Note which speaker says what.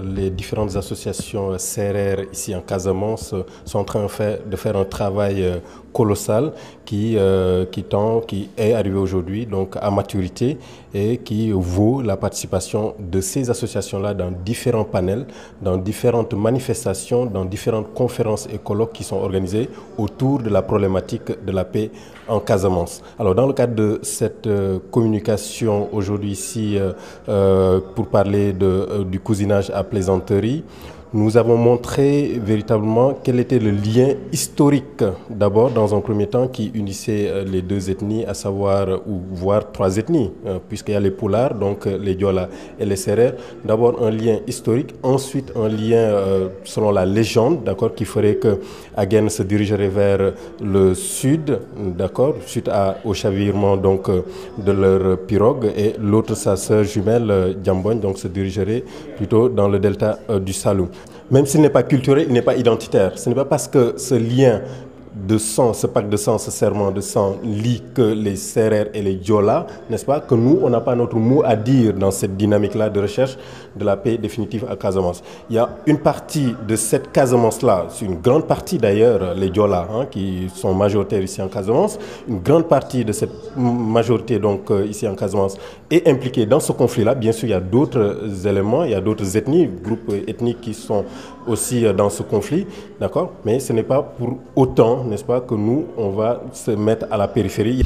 Speaker 1: les différentes associations CRR ici en Casamance sont en train de faire un travail colossal qui est arrivé aujourd'hui donc à maturité et qui vaut la participation de ces associations-là dans différents panels, dans différentes manifestations, dans différentes conférences et colloques qui sont organisés autour de la problématique de la paix en Casamance. Alors dans le cadre de cette communication aujourd'hui ici pour parler du cousinage à plaisanterie, nous avons montré véritablement quel était le lien historique, d'abord dans un premier temps, qui unissait les deux ethnies, à savoir, ou voire trois ethnies, puisqu'il y a les Pulaars, donc les Diola et les Sérères. D'abord un lien historique, ensuite un lien selon la légende, d'accord, qui ferait que Agen se dirigerait vers le sud, d'accord, suite au chavirement donc de leur pirogue, et l'autre, sa sœur jumelle, Djambogne, donc se dirigerait plutôt dans le delta du Saloum. Même s'il n'est pas culturel, il n'est pas identitaire. Ce n'est pas parce que ce lien de sang, ce pacte de sang, ce serment de sang lie que les Sérères et les Diola, n'est-ce pas, que nous, on n'a pas notre mot à dire dans cette dynamique-là de recherche de la paix définitive à Casamance. Il y a une partie de cette Casamance-là, c'est une grande partie d'ailleurs, les Diola, qui sont majoritaires ici en Casamance, une grande partie de cette majorité donc ici en Casamance est impliquée dans ce conflit-là. Bien sûr, il y a d'autres éléments, il y a d'autres ethnies, groupes ethniques qui sont aussi dans ce conflit, d'accord, mais ce n'est pas pour autant, n'est-ce pas, que nous, on va se mettre à la périphérie.